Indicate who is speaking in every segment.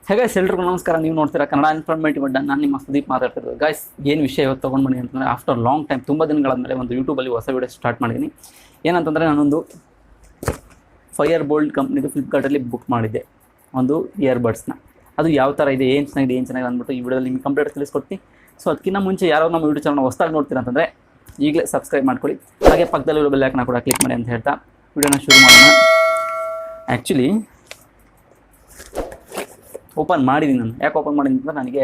Speaker 1: Guys ಎಲ್ರಿಗೂ ನಮಸ್ಕಾರ. ನೀವು ನೋಡ್ತೀರಾ ಕನ್ನಡ ಇನ್ಫಾರ್ಮೇಟಿವ್ ಅಡ್ಡ. ನಾನು ನಿಮ್ಮ ಸುದೀಪ್ ಮಾತಾಡ್ತಿರೋದು. ಗೈಸ್ ಏನು ವಿಷಯ ಇವತ್ತು ತೊಗೊಂಡು ಬನ್ನಿ ಅಂತಂದರೆ, ಆಫ್ಟರ್ ಲಾಂಗ್ ಟೈಮ್, ತುಂಬ ದಿನಗಳಾದಮೇಲೆ ಒಂದು ಯೂಟ್ಯೂಬಲ್ಲಿ ಹೊಸ ವೀಡಿಯೋ ಸ್ಟಾರ್ಟ್ ಮಾಡಿದ್ದೀನಿ. ಏನಂತಂದರೆ, ನಾನೊಂದು ಫೈರ್ ಬೋಲ್ಟ್ ಕಂಪ್ನಿದು ಫ್ಲಿಪ್ಕಾರ್ಟಲ್ಲಿ ಬುಕ್ ಮಾಡಿದ್ದೆ ಒಂದು ಇಯರ್ಬಡ್ಸ್ನ. ಅದು ಯಾವ ಥರ ಇದೆ, ಏನು ಚೆನ್ನಾಗಿದೆ ಅಂದ್ಬಿಟ್ಟು ಈ ವಿಡಿಯೋದಲ್ಲಿ ನಿಮಗೆ ಕಂಪ್ಲೀಟ್ ತಿಳಿಸ್ಕೊಡ್ತೀನಿ. ಸೊ ಅದಕ್ಕಿಂತ ಮುಂಚೆ ಯಾರೋ ನಮ್ಮ ಯೂಟ್ಯೂಬ್ ಚಾನಲ್ ಹೊಸದಾಗಿ ನೋಡ್ತೀರಾ ಅಂತಂದರೆ ಈಗಲೇ ಸಬ್ಸ್ಕ್ರೈಬ್ ಮಾಡ್ಕೊಳ್ಳಿ. ಹಾಗೆ ಪಕ್ಕದಲ್ಲಿರೋ ಬೆಲ್ ಐಕಾನ್ ಕೂಡ ಕ್ಲಿಕ್ ಮಾಡಿ ಅಂತ ಹೇಳ್ತಾ ವಿಡಿಯೋನ ಶುರು ಮಾಡೋಣ. ಆ್ಯಕ್ಚುಲಿ ಓಪನ್ ಮಾಡಿದ್ದೀನಿ ನಾನು. ಯಾಕೆ ಓಪನ್ ಮಾಡಿದ್ದೀನಿ ಅಂದರೆ, ನನಗೆ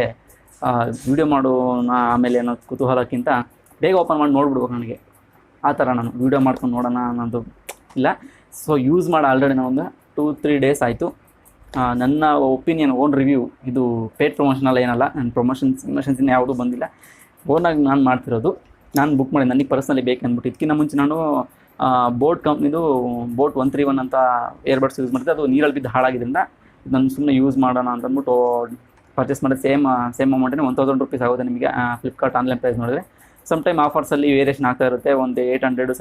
Speaker 1: ವೀಡಿಯೋ ಮಾಡೋಣ ಆಮೇಲೆ ಅನ್ನೋ ಕುತೂಹಲಕ್ಕಿಂತ ಬೇಗ ಓಪನ್ ಮಾಡಿ ನೋಡ್ಬಿಡ್ಬೇಕು ನನಗೆ. ಆ ಥರ ನಾನು ವೀಡಿಯೋ ಮಾಡ್ಕೊಂಡು ನೋಡೋಣ ಅನ್ನೋದು ಇಲ್ಲ. ಸೊ ಯೂಸ್ ಮಾಡಿ ಆಲ್ರೆಡಿ ನಾನು ಒಂದು 2-3 ಡೇಸ್ ಆಯಿತು. ನನ್ನ ಒಪಿನಿಯನ್, ಓನ್ ರಿವ್ಯೂ, ಇದು ಪೇಡ್ ಪ್ರಮೋಷನಲ್ಲ, ಏನಲ್ಲ. ನನ್ನ ಪ್ರಮೋಷನ್ಸ್ ಇನ್ನೂ ಯಾವುದೂ ಬಂದಿಲ್ಲ. ಓನಾಗಿ ನಾನು ಮಾಡ್ತಿರೋದು. ನಾನು ಬುಕ್ ಮಾಡಿ ನನಗೆ ಪರ್ಸ್ನಲಿ ಬೇಕಂದ್ಬಿಟ್ಟು. ಇದಕ್ಕಿಂತ ಮುಂಚೆ ನಾನು ಬೋಟ್ ಕಂಪ್ನಿದು ಬೋಟ್ 131 ಅಂತ ಇಯರ್ಬಡ್ಸ್ ಯೂಸ್ ಮಾಡ್ತಿದ್ದೆ. ಅದು ನೀರಲ್ಲಿ ಬಿದ್ದು ಹಾಳಾಗಿದ್ದರಿಂದ ನಾನು ಸುಮ್ಮನೆ ಯೂಸ್ ಮಾಡೋಣ ಅಂತ ಅಂದ್ಬಿಟ್ಟು ಪರ್ಚೇಸ್ ಮಾಡಿದ್ರೆ ಸೇಮ್ ಅಮೌಂಟೇ 1000 ರೂಪೀಸ್ ಆಗುತ್ತೆ ನಿಮಗೆ ಫ್ಲಿಪ್ಕಾರ್ಟ್ ಆನ್ಲೈನ್ ಪ್ರೈಸ್ ನೋಡಿದ್ರೆ. ಸಮ್ ಟೈಮ್ ಆಫರ್ಸಲ್ಲಿ ವೇರಿಯೇಷನ್ ಆಗ್ತಾ ಇರುತ್ತೆ. ಒಂದು 800,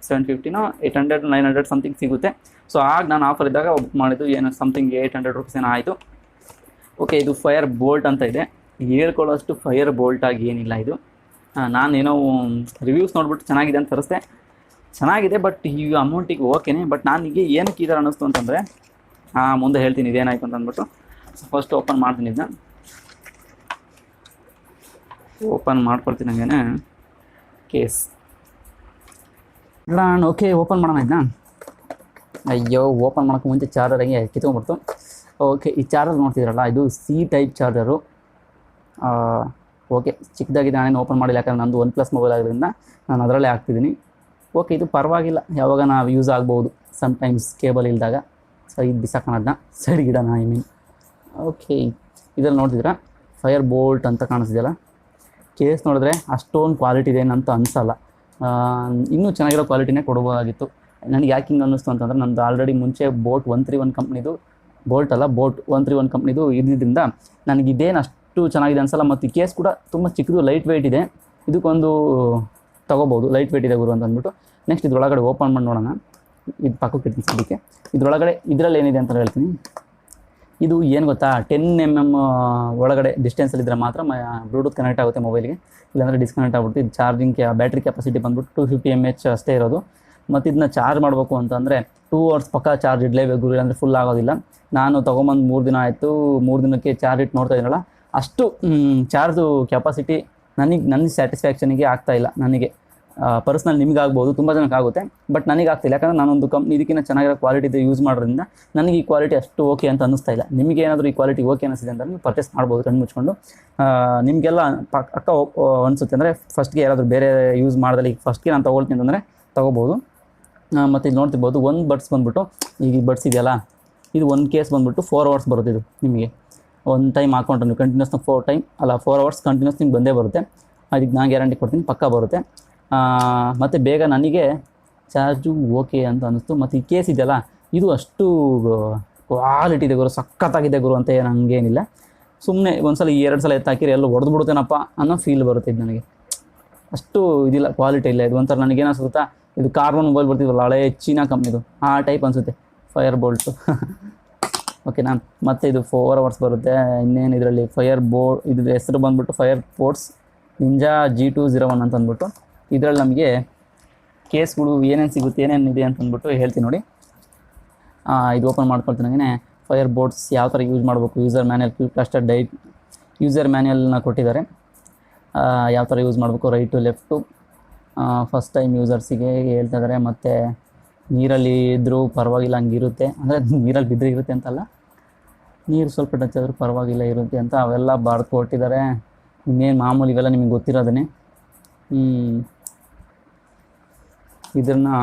Speaker 1: 750, 800, 900 ಸಮಥಿಂಗ್ ಸಿಗುತ್ತೆ. ಸೊ ಆಗ ನಾನು ಆಫರ್ ಇದ್ದಾಗ ಬುಕ್ ಮಾಡಿದ್ದು. ಏನು ಸಮಥಿಂಗ್ 800 ರೂಪೀಸ್ ಏನೋ ಆಯಿತು. ಓಕೆ, ಇದು ಫೈರ್ ಬೋಲ್ಟ್ ಅಂತ ಇದೆ. ಹೇಳ್ಕೊಳ್ಳೋಷ್ಟು ಫೈರ್ ಬೋಲ್ಟ್ ಆಗಿ ಏನಿಲ್ಲ ಇದು. ನಾನೇನೋ ರಿವ್ಯೂಸ್ ನೋಡ್ಬಿಟ್ಟು ಚೆನ್ನಾಗಿದೆ ಅಂತ ತರಿಸ್ದೆ. ಚೆನ್ನಾಗಿದೆ, ಬಟ್ ಈ ಅಮೌಂಟಿಗೆ ಓಕೆನೇ. ಬಟ್ ನನಗೆ ಏನಕ್ಕೆ ಈ ಥರ ಅನ್ನಿಸ್ತು ಅಂತಂದರೆ, ಮುಂದೆ ಹೇಳ್ತೀನಿ ಇದೇನಾಯಿತು ಅಂತ ಅಂದ್ಬಿಟ್ಟು. ಫಸ್ಟ್ ಓಪನ್ ಮಾಡ್ತೀನಿ. ಇದನ್ನ ಓಪನ್ ಮಾಡ್ಕೊಳ್ತೀನಿ. ಹಂಗೇನೆ ಕೇಸ್ ನಾನು ಓಕೆ ಓಪನ್ ಮಾಡೋಣ ಇದನ್ನ. ಅಯ್ಯೋ, ಓಪನ್ ಮಾಡೋಕ್ಕೆ ಮುಂಚೆ ಚಾರ್ಜರ್ ಹಂಗೆ ಕಿತ್ಕೊಂಡ್ಬಿಡ್ತು. ಓಕೆ, ಈ ಚಾರ್ಜರ್ ನೋಡ್ತಿದ್ರಲ್ಲ, ಇದು C ಟೈಪ್ ಚಾರ್ಜರು. ಓಕೆ, ಚಿಕ್ಕದಾಗಿದೆ. ನಾನೇನು ಓಪನ್ ಮಾಡಿಲ್ಲ, ಯಾಕಂದರೆ ನಂದು OnePlus ಮೊಬೈಲ್ ಆಗಿರೋದ್ರಿಂದ ನಾನು ಅದರಲ್ಲೇ ಹಾಕ್ತಿದ್ದೀನಿ. ಓಕೆ, ಇದು ಪರವಾಗಿಲ್ಲ, ಯಾವಾಗ ನಾವು ಯೂಸ್ ಆಗ್ಬೋದು ಸಮ್ಟೈಮ್ಸ್ ಕೇಬಲ್ ಇಲ್ದಾಗ. ಸೊ ಇದು ಬಿಸಾಕೋಣದನ್ನ ಸೈಡ್ ಗಿಡನ, ಐ ಮೀನ್. ಓಕೆ, ಇದರಲ್ಲಿ ನೋಡ್ತಿದ್ದೀರಾ ಫೈರ್ ಬೋಲ್ಟ್ ಅಂತ ಕಾಣಿಸ್ತಿದೆಯಲ್ಲ. ಕೇಸ್ ನೋಡಿದ್ರೆ ಅಷ್ಟೊಂದು ಕ್ವಾಲಿಟಿ ಇದೆ ಅಂತ ಅನಿಸಲ್ಲ. ಇನ್ನೂ ಚೆನ್ನಾಗಿರೋ ಕ್ವಾಲಿಟಿನೇ ಕೊಡ್ಬೋದಾಗಿತ್ತು. ನನಗೆ ಯಾಕೆ ಹಿಂಗೆ ಅನ್ನಿಸ್ತು ಅಂತಂದರೆ, ನಂದು ಆಲ್ರೆಡಿ ಮುಂಚೆ ಬೋಟ್ 131 ಕಂಪ್ನಿದು, ಬೋಟ್ 131 ಕಂಪ್ನಿದು ಇದ್ದಿದ್ದರಿಂದ ನನಗೆ ಇದೇನು ಅಷ್ಟು ಚೆನ್ನಾಗಿದೆ ಅನಿಸಲ್ಲ. ಮತ್ತು ಈ ಕೇಸ್ ಕೂಡ ತುಂಬ ಚಿಕ್ಕದು, ಲೈಟ್ ವೆಯ್ಟ್ ಇದೆ. ಇದಕ್ಕೊಂದು ತೊಗೋಬೋದು, ಲೈಟ್ ವೆಯ್ಟ್ ಇದೆ ಗುರು ಅಂತ ಅಂದ್ಬಿಟ್ಟು. ನೆಕ್ಸ್ಟ್ ಇದ್ರೊಳಗಡೆ ಓಪನ್ ಮಾಡಿ ನೋಡೋಣ. ಇದು ಪಕ್ಕಕ್ಕೆ ಇರ್ತೀನಿ ಸದ್ಯಕ್ಕೆ. ಇದರೊಳಗಡೆ ಇದರಲ್ಲಿ ಏನಿದೆ ಅಂತ ಹೇಳ್ತೀನಿ. ಇದು ಏನು ಗೊತ್ತಾ, 10mm ಒಳಗಡೆ ಡಿಸ್ಟೆನ್ಸಲ್ಲಿದ್ದರೆ ಮಾತ್ರ ಬ್ಲೂಟೂತ್ ಕನೆಕ್ಟ್ ಆಗುತ್ತೆ ಮೊಬೈಲ್ಗೆ, ಇಲ್ಲಾಂದರೆ ಡಿಸ್ಕನೆಕ್ಟ್ ಆಗ್ಬಿಟ್ಟು. ಇದು ಚಾರ್ಜಿಂಗ್ ಬ್ಯಾಟ್ರಿ ಕೆಪಾಸಿಟಿ ಬಂದ್ಬಿಟ್ಟು 250 mAh ಅಷ್ಟೇ ಇರೋದು. ಮತ್ತು ಇದನ್ನ ಚಾರ್ಜ್ ಮಾಡಬೇಕು ಅಂತಂದರೆ 2 hours ಪಕ್ಕ ಚಾರ್ಜ್ ಇಡಲೇಬೇಕು, ಇಲ್ಲಾಂದರೆ ಫುಲ್ ಆಗೋದಿಲ್ಲ. ನಾನು ತೊಗೊಂಬಂದು 3 ದಿನ ಆಯಿತು. 3 ದಿನಕ್ಕೆ ಚಾರ್ಜ್ ಇಟ್ಟು ನೋಡ್ತಾ ಇದ್ದೀನಲ್ಲ, ಅಷ್ಟು ಚಾರ್ಜು ಕೆಪಾಸಿಟಿ ನನ್ನ ಸ್ಯಾಟಿಸ್ಫ್ಯಾಕ್ಷನಿಗೆ ಆಗ್ತಾಯಿಲ್ಲ. ನನಗೆ ಪರ್ಸ್ನಲ್ ನಿಮಗಾಗ್ಬೋದು, ತುಂಬ ಜನಕ್ಕೆ ಆಗುತ್ತೆ, ಬಟ್ ನನಗೆ ಆಗ್ತಿಲ್ಲ. ಯಾಕಂದರೆ ನಾನೊಂದು ಕಂಪ್ನಿ ಇದಕ್ಕಿಂತ ಚೆನ್ನಾಗಿರೋ ಕ್ವಾಲಿಟಿದು ಯೂಸ್ ಮಾಡೋದ್ರಿಂದ ನನಗೆ ಈ ಕ್ವಾಲಿಟಿ ಅಷ್ಟು ಓಕೆ ಅಂತ ಅನ್ನಿಸ್ತಾ ಇಲ್ಲ. ನಿಮಗೆ ಏನಾದರೂ ಈ ಕ್ವಾಲಿಟಿ ಓಕೆ ಅನ್ನಿಸಿದೆ ಅಂತ ನೀವು ಪರ್ಚೇಸ್ ಮಾಡ್ಬೋದು ಕಣ್ಣು ಮುಚ್ಕೊಂಡು. ನಿಮಗೆಲ್ಲ ಅಕ್ಕ ಅನಿಸುತ್ತೆ ಅಂದರೆ, ಫಸ್ಟ್ಗೆ ಯಾರಾದರೂ ಬೇರೆ ಯೂಸ್ ಮಾಡಿದಲ್ಲಿ ಫಸ್ಟ್ಗೆ ನಾನು ತೊಗೊಳ್ತೀನಿ ಅಂತಂದರೆ ತೊಗೋಬೋದು. ಮತ್ತು ಇದು ನೋಡ್ತಿರ್ಬೋದು, ಒಂದು ಬಡ್ಸ್ ಬಂದುಬಿಟ್ಟು, ಈಗ ಈ ಬಡ್ಸ್ ಇದೆಯಲ್ಲ, ಇದು ಒಂದು ಕೇಸ್ ಬಂದುಬಿಟ್ಟು 4 hours ಬರುತ್ತೆ. ಇದು ನಿಮಗೆ ಒಂದು ಟೈಮ್ ಹಾಕೊಂಡ್ರೆ ನೀವು ಕಂಟಿನ್ಯೂಸ್ 4 hours ಕಂಟಿನ್ಯೂಸ್ ನಿಮ್ಗೆ ಬಂದೇ ಬರುತ್ತೆ. ಅದಕ್ಕೆ ನಾನು ಗ್ಯಾರಂಟಿ ಕೊಡ್ತೀನಿ, ಪಕ್ಕಾ ಬರುತ್ತೆ. ಮತ್ತು ಬೇಗ ನನಗೆ ಚಾರ್ಜು ಓಕೆ ಅಂತ ಅನ್ನಿಸ್ತು. ಮತ್ತು ಈ ಕೇಸ್ ಇದೆಯಲ್ಲ, ಇದು ಅಷ್ಟು ಕ್ವಾಲಿಟಿ ಇದೆ ಗುರು, ಸಖತ್ತಾಗಿದೆ ಗುರು ಅಂತ ನನಗೇನಿಲ್ಲ. ಸುಮ್ಮನೆ ಒಂದು ಸಲ 2 ಸಲ ಎತ್ತಾಕಿರಿ ಎಲ್ಲ ಹೊಡೆದ್ಬಿಡುತ್ತೇನಪ್ಪ ಅನ್ನೋ ಫೀಲ್ ಬರುತ್ತೆ. ಇದು ನನಗೆ ಅಷ್ಟು ಇದಿಲ್ಲ, ಕ್ವಾಲಿಟಿ ಇಲ್ಲ. ಇದು ಒಂಥರ ನನಗೇನಿಸುತ್ತಾ, ಇದು ಕಾರ್ಬನ್ ಮೊಬೈಲ್ ಬರ್ತಿದ್ವಲ್ಲ, ಹಳೆ ಚೀನಾ ಕಂಪ್ನಿದು, ಆ ಟೈಪ್ ಅನಿಸುತ್ತೆ ಫೈರ್ ಬೋಲ್ಟು. ಓಕೆ, ನಾನು ಮತ್ತು ಇದು 4 hours ಬರುತ್ತೆ. ಇನ್ನೇನು ಇದರಲ್ಲಿ ಇದ್ರ ಹೆಸರು ಬಂದುಬಿಟ್ಟು ಫೈರ್ ಬೋಲ್ಟ್ಸ್ ನಿಂಜಾ g201 ಅಂತ ಅಂದ್ಬಿಟ್ಟು. ಇದರಲ್ಲಿ ನಮಗೆ ಕೇಸ್ಗಳು ಏನೇನು ಸಿಗುತ್ತೆ, ಏನೇನಿದೆ ಅಂತ ಅಂದ್ಬಿಟ್ಟು ಹೇಳ್ತೀನಿ ನೋಡಿ. ಇದು ಓಪನ್ ಮಾಡ್ಕೊಳ್ತೀನಿ. ಹಾಗೆ ಫೈರ್ ಬೋಲ್ಟ್ಸ್ ಯಾವ ಥರ ಯೂಸ್ ಮಾಡಬೇಕು, ಯೂಸರ್ ಮ್ಯಾನ್ಯಲ್, ಕ್ಲಸ್ಟರ್ ಡೈಟ್ ಯೂಸರ್ ಮ್ಯಾನ್ಯಲ್ನ ಕೊಟ್ಟಿದ್ದಾರೆ. ಯಾವ ಥರ ಯೂಸ್ ಮಾಡಬೇಕು, ರೈಟು ಲೆಫ್ಟು, ಫಸ್ಟ್ ಟೈಮ್ ಯೂಸರ್ಸಿಗೆ ಹೇಳ್ತಾ ಇದ್ದಾರೆ. ಮತ್ತು ನೀರಲ್ಲಿ ಇದ್ದರೂ ಪರವಾಗಿಲ್ಲ, ಹಂಗಿರುತ್ತೆ. ಅಂದರೆ ನೀರಲ್ಲಿ ಬಿದ್ದರೆ ಇರುತ್ತೆ ಅಂತಲ್ಲ, ನೀರು ಸ್ವಲ್ಪ ಟಚ್ ಆದರೂ ಪರವಾಗಿಲ್ಲ ಇರುತ್ತೆ ಅಂತ ಅವೆಲ್ಲ ಬರೆದು ಕೊಟ್ಟಿದ್ದಾರೆ. ಇನ್ನೇನು ಮಾಮೂಲಿ ಇವೆಲ್ಲ ನಿಮಗೆ ಗೊತ್ತಿರೋದೇ. ಇದನ್ನು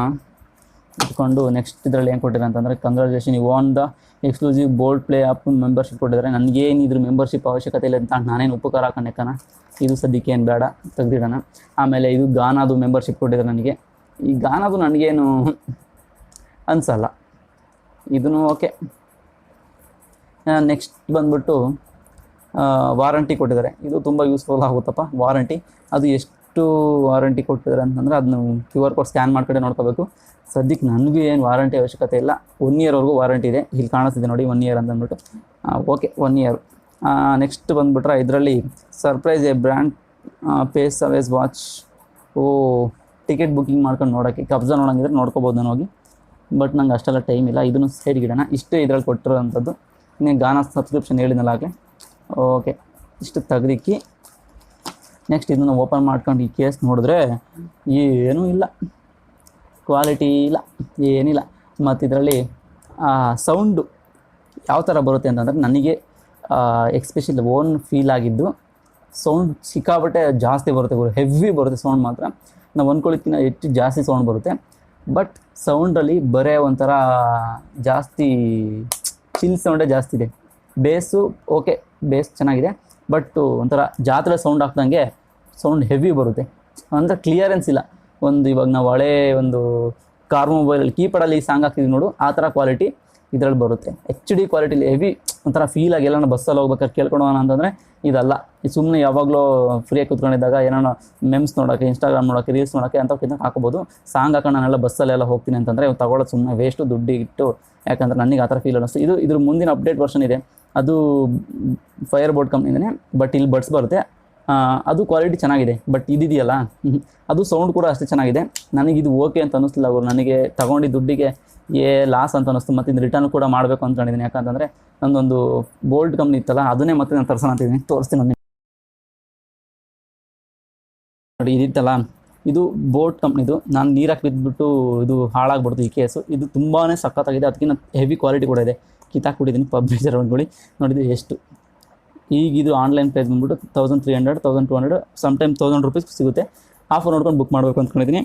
Speaker 1: ಇಟ್ಕೊಂಡು ನೆಕ್ಸ್ಟ್ ಇದರಲ್ಲಿ ಏನು ಕೊಟ್ಟಿದ್ದಾರೆ ಅಂತಂದರೆ, congratulation, you won the exclusive Bolt Play app membership ಕೊಟ್ಟಿದ್ದಾರೆ. ನನಗೇನು ಇದ್ರ ಮೆಂಬರ್ಶಿಪ್ ಅವಶ್ಯಕತೆ ಇಲ್ಲ ಅಂತ ನಾನೇನು ಉಪಕಾರ ಹಾಕೊಂಡೆಕ್ಕನ, ಇದು ಸದ್ಯಕ್ಕೆ ಏನು ಬೇಡ, ತೆಗ್ದಿಡೋಣ. ಆಮೇಲೆ ಇದು ಗಾನಾದು ಮೆಂಬರ್ಶಿಪ್ ಕೊಟ್ಟಿದ್ದಾರೆ ನನಗೆ. ಈ ಗಾನಾದು ನನಗೇನು ಅನಿಸಲ್ಲ, ಇದೂ ಓಕೆ. ನೆಕ್ಸ್ಟ್ ಬಂದ್ಬಿಟ್ಟು ವಾರಂಟಿ ಕೊಟ್ಟಿದ್ದಾರೆ. ಇದು ತುಂಬ ಯೂಸ್ಫುಲ್ ಆಗುತ್ತಪ್ಪ ವಾರಂಟಿ. ಅದು ಎಷ್ಟು ವಾರಂಟಿ ಕೊಟ್ಟಿದ್ದಾರೆ ಅಂತಂದರೆ, ಅದನ್ನು QR ಕೋಡ್ ಸ್ಕ್ಯಾನ್ ಮಾಡ್ಕೊಂಡೆ ನೋಡ್ಕೋಬೇಕು. ಸದ್ಯಕ್ಕೆ ನನಗೂ ಏನು ವಾರಂಟಿ ಅವಶ್ಯಕತೆ ಇಲ್ಲ. 1 yearವರೆಗೂ ವಾರಂಟಿ ಇದೆ. ಇಲ್ಲಿ ಕಾಣಿಸ್ತಿದೆ ನೋಡಿ 1 year ಅಂತ ಅಂದ್ಬಿಟ್ಟು. Okay 1 year. ನೆಕ್ಸ್ಟ್ ಬಂದುಬಿಟ್ರೆ ಇದರಲ್ಲಿ ಸರ್ಪ್ರೈಸ್ ಎ ಬ್ರ್ಯಾಂಡ್ ಪೇಸ್ ಅವೇಸ್ ವಾಚ್. ಟಿಕೆಟ್ ಬುಕ್ಕಿಂಗ್ ಮಾಡ್ಕೊಂಡು ನೋಡೋಕ್ಕೆ ಕಬ್ಜಾ ನೋಡೋಂಗಿದ್ರೆ ನೋಡ್ಕೋಬೋದು ನಾನು ಹೋಗಿ, ಬಟ್ ನಂಗೆ ಅಷ್ಟೆಲ್ಲ ಟೈಮ್ ಇಲ್ಲ. ಇದನ್ನು ಸೈಡ್ಗೆ ಇಡೋಣ. ಇಷ್ಟೇ ಇದರಲ್ಲಿ ಕೊಟ್ಟಿರೋವಂಥದ್ದು. ಇನ್ನೇನು ಗಾನ ಸಬ್ಸ್ಕ್ರಿಪ್ಷನ್ ಹೇಳಿದ್ನಲ್ಲ ಆಗಲೇ. ಓಕೆ, ಇಷ್ಟು ತೆಗ್ದಿಕ್ಕಿ ನೆಕ್ಸ್ಟ್ ಇದನ್ನು ಓಪನ್ ಮಾಡ್ಕೊಂಡು ಈ ಕೇಸ್ ನೋಡಿದ್ರೆ ಏನೂ ಇಲ್ಲ, ಕ್ವಾಲಿಟಿ ಇಲ್ಲ, ಏನಿಲ್ಲ. ಮತ್ತು ಇದರಲ್ಲಿ ಸೌಂಡು ಯಾವ ಥರ ಬರುತ್ತೆ ಅಂತಂದರೆ ನನಗೆ ಎಕ್ಸ್ಪೆಷಲಿ ಓನ್ ಫೀಲ್ ಆಗಿದ್ದು ಸೌಂಡ್ ಸಿಕ್ಕಾಪಟ್ಟೆ ಜಾಸ್ತಿ ಬರುತ್ತೆ, ಹೆವಿ ಬರುತ್ತೆ ಸೌಂಡ್ ಮಾತ್ರ. ನಾವು ಅಂದ್ಕೊಳ್ಳೋಕ್ಕಿಂತ ಹೆಚ್ಚು ಜಾಸ್ತಿ ಸೌಂಡ್ ಬರುತ್ತೆ. ಬಟ್ ಸೌಂಡಲ್ಲಿ ಬರೇ ಒಂಥರ ಜಾಸ್ತಿ ಚಿಲ್ ಸೌಂಡೇ ಜಾಸ್ತಿ ಇದೆ. ಬೇಸು ಓಕೆ, ಬೇಸ್ ಚೆನ್ನಾಗಿದೆ, ಬಟ್ ಒಂಥರ ಜಾತ್ರೆ ಸೌಂಡ್ ಹಾಕ್ದಂಗೆ ಸೌಂಡ್ ಹೆವಿ ಬರುತ್ತೆ, ಅಂದರೆ ಕ್ಲಿಯರೆನ್ಸ್ ಇಲ್ಲ. ಇವಾಗ ನಾವು ಹಳೇ ಒಂದು ಕಾರ್ ಮೊಬೈಲಲ್ಲಿ ಕೀಪ್ಯಾಡಲ್ಲಿ ಸಾಂಗ್ ಹಾಕ್ತಿದ್ವಿ ನೋಡು, ಆ ಥರ ಕ್ವಾಲಿಟಿ ಇದರಲ್ಲಿ ಬರುತ್ತೆ. HD ಕ್ವಾಲಿಟಿಲಿ ಹೆವಿ ಒಂಥರ ಫೀಲಾಗಿ ಎಲ್ಲ ಬಸ್ಸಲ್ಲಿ ಹೋಗ್ಬೇಕಾದ್ರೆ ಕೇಳ್ಕೊಂಡು ಹೋಗೋಣ ಅಂತಂದರೆ ಇದಲ್ಲ. ಇದು ಸುಮ್ಮನೆ ಯಾವಾಗಲೂ ಫ್ರೀಯಾಗಿ ಕೂತ್ಕೊಂಡಿದ್ದಾಗ ಏನೋ ಮೆಮ್ಸ್ ನೋಡೋಕ್ಕೆ, ಇನ್ಸ್ಟಾಗ್ರಾಮ್ ನೋಡೋಕ್ಕೆ, ರೀಲ್ಸ್ ನೋಡೋಕ್ಕೆ ಅಂಥವ್ಕಿಂತ ಹಾಕೋಬೋದು. ಸಾಂಗ್ ಹಾಕೊಂಡು ನಾನೆಲ್ಲ ಬಸ್ಸಲ್ಲೆಲ್ಲ ಹೋಗ್ತೀನಿ ಅಂತಂದರೆ ತಗೊಳ್ಳೋದು ಸುಮ್ಮನೆ ವೇಸ್ಟು, ದುಡ್ಡು ಇಟ್ಟು. ಯಾಕಂದರೆ ನನಗೆ ಆ ಥರ ಫೀಲ್ ಅನ್ನಿಸ್ತು. ಇದ್ರ ಮುಂದಿನ ಅಪ್ಡೇಟ್ ವರ್ಷನ್ ಇದೆ, ಅದು ಫೈರ್ ಬೋಲ್ಟ್ ಕಂಪ್ನಿನೇ, ಬಟ್ ಇಲ್ಲಿ ಬಡ್ಸ್ ಬರುತ್ತೆ. ಅದು ಕ್ವಾಲಿಟಿ ಚೆನ್ನಾಗಿದೆ. ಬಟ್ ಇದಿದೆಯಲ್ಲ, ಅದು ಸೌಂಡ್ ಕೂಡ ಅಷ್ಟೇ ಚೆನ್ನಾಗಿದೆ. ನನಗಿದು ಓಕೆ ಅಂತ ಅನ್ನಿಸ್ಲಿಲ್ಲ. ಅವರು ನನಗೆ ತಗೊಂಡಿದ್ದ ದುಡ್ಡಿಗೆ ಲಾಸ್ ಅಂತ ಅನ್ನಿಸ್ತು. ಮತ್ತು ಇದು ರಿಟರ್ನ್ ಕೂಡ ಮಾಡಬೇಕು ಅಂದ್ಕೊಂಡಿದ್ದೀನಿ. ಯಾಕಂತಂದರೆ ನನ್ನೊಂದು ಬೋಲ್ಟ್ ಕಂಪ್ನಿ ಇತ್ತಲ್ಲ, ಅದನ್ನೇ ಮತ್ತೆ ನಾನು ತರ್ಸೋಣ ಅಂತಿದ್ದೀನಿ. ತೋರಿಸ್ತೀನಿ ನೋಡಿ. ಇದಿತ್ತಲ್ಲ, ಇದು ಬೋಲ್ಟ್ ಕಂಪ್ನಿದು. ನಾನು ನೀರಾಕಿ ಬಿದ್ದುಬಿಟ್ಟು ಇದು ಹಾಳಾಗ್ಬಿಡ್ತು ಈ ಕೇಸು. ಇದು ತುಂಬಾ ಸಖತ್ತಾಗಿದೆ, ಅದಕ್ಕಿಂತ ಹೆವಿ ಕ್ವಾಲಿಟಿ ಕೂಡ ಇದೆ. ಕಿತ್ತಾಕ್ಬಿಟ್ಟಿದ್ದೀನಿ ಪಬ್ಲಿಷರ್ ಅಂದ್ಕೊಳ್ಳಿ. ನೋಡಿದ್ದು ಎಷ್ಟು. ಈಗ ಇದು ಆನ್ಲೈನ್ ಪ್ರೈಸ್ ಬಂದ್ಬಿಟ್ಟು 1300, 1200, ಸಮ್ಟೈಮ್ 1000 ರೂಪೀಸ್ ಸಿಗುತ್ತೆ. ಆಫರ್ ನೋಡ್ಕೊಂಡು ಬುಕ್ ಮಾಡಬೇಕು ಅಂದ್ಕೊಂಡಿದ್ದೀನಿ.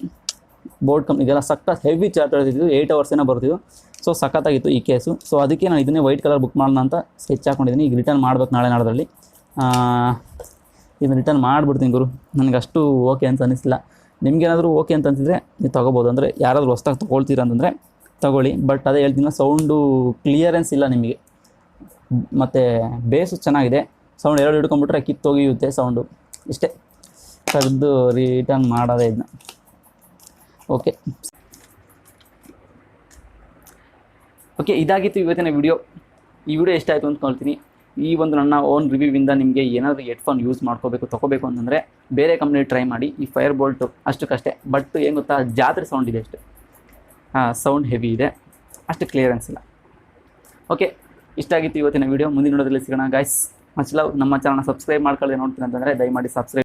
Speaker 1: ಬೋಲ್ಟ್ ಕಂಪ್ನಿಗೆಲ್ಲ ಸಖತ್ ಹೆವಿ ಚಾರ್ಜ್ ಇದು 8 hours ಏನೋ ಬರ್ತಿದ್ದು. ಸೊ ಸಖತ್ತಾಗಿತ್ತು ಈ ಕೇಸು. ಸೊ ಅದಕ್ಕೆ ನಾನು ಇದನ್ನೇ ವೈಟ್ ಕಲರ್ ಬುಕ್ ಮಾಡೋಣ ಅಂತ ಸ್ಕೆಚ್ ಹಾಕ್ಕೊಂಡಿದ್ದೀನಿ. ಈಗ ರಿಟರ್ನ್ ಮಾಡ್ಬೇಕು ನಾಳೆ ನಾಡೋದ್ರಲ್ಲಿ. ಇದನ್ನು ರಿಟರ್ನ್ ಮಾಡಿಬಿಡ್ತೀನಿ ಗುರು. ನನಗೆ ಅಷ್ಟು ಓಕೆ ಅಂತ ಅನ್ನಿಸ್ತಿಲ್ಲ. ನಿಮಗೇನಾದರೂ ಓಕೆ ಅಂತ ಅನಿಸಿದ್ರೆ ನೀವು ತೊಗೋಬೋದು. ಅಂದರೆ ಯಾರಾದರೂ ಹೊಸ್ದಾಗಿ ತೊಗೊಳ್ತೀರ ಅಂತಂದರೆ ತೊಗೊಳ್ಳಿ. ಬಟ್ ಅದೇ ಹೇಳ್ತೀನಿ, ಸೌಂಡು ಕ್ಲಿಯರೆನ್ಸ್ ಇಲ್ಲ ನಿಮಗೆ. ಮತ್ತು ಬೇಸು ಚೆನ್ನಾಗಿದೆ. ಸೌಂಡ್ ಎರಡು ಹಿಡ್ಕೊಂಡ್ಬಿಟ್ರೆ ಕಿತ್ತೋಗಿಯುತ್ತೆ ಸೌಂಡು. ಇಷ್ಟೇ, ತೆಗೆದು ರಿಟರ್ನ್ ಮಾಡೋದೇ ಇದನ್ನ. ಓಕೆ, ಇದಾಗಿತ್ತು ಇವತ್ತಿನ ವಿಡಿಯೋ. ಈ ವಿಡಿಯೋ ಎಷ್ಟಾಯಿತು ಅಂದ್ಕೊಳ್ತೀನಿ. ಈ ಒಂದು ನನ್ನ ಓನ್ ರಿವ್ಯೂವಿಂದ ನಿಮಗೆ ಏನಾದರೂ ಹೆಡ್ಫೋನ್ ಯೂಸ್ ತೊಗೋಬೇಕು ಅಂತಂದರೆ ಬೇರೆ ಕಂಪ್ನಿ ಟ್ರೈ ಮಾಡಿ. ಈ ಫೈರ್ ಬೋಲ್ಟು ಅಷ್ಟಕ್ಕಷ್ಟೇ. ಬಟ್ ಏನು ಗೊತ್ತಾ, ಜಾತ್ರೆ ಸೌಂಡ್ ಇದೆ ಅಷ್ಟೇ. ಸೌಂಡ್ ಹೆವಿ ಇದೆ, ಅಷ್ಟು ಕ್ಲಿಯರೆನ್ಸ್ ಇಲ್ಲ. ಓಕೆ, ಇಷ್ಟಾಗಿತ್ತು ಇವತ್ತಿನ ವಿಡಿಯೋ. ಮುಂದಿನ ವಿಡಿಯೋದಲ್ಲಿ ಸಿಗೋಣ ಗಾಯ್ಸ್. Much love. ನಮ್ಮ ಚಾನಲ್ನ ಸಬ್ಸ್ಕ್ರೈಬ್ ಮಾಡ್ಕೊಳ್ಳಿ ನೋಡ್ತೀನಿ ಅಂತಂದರೆ ದಯಮಾಡಿ ಸಬ್ಸ್ಕ್ರೈಬ್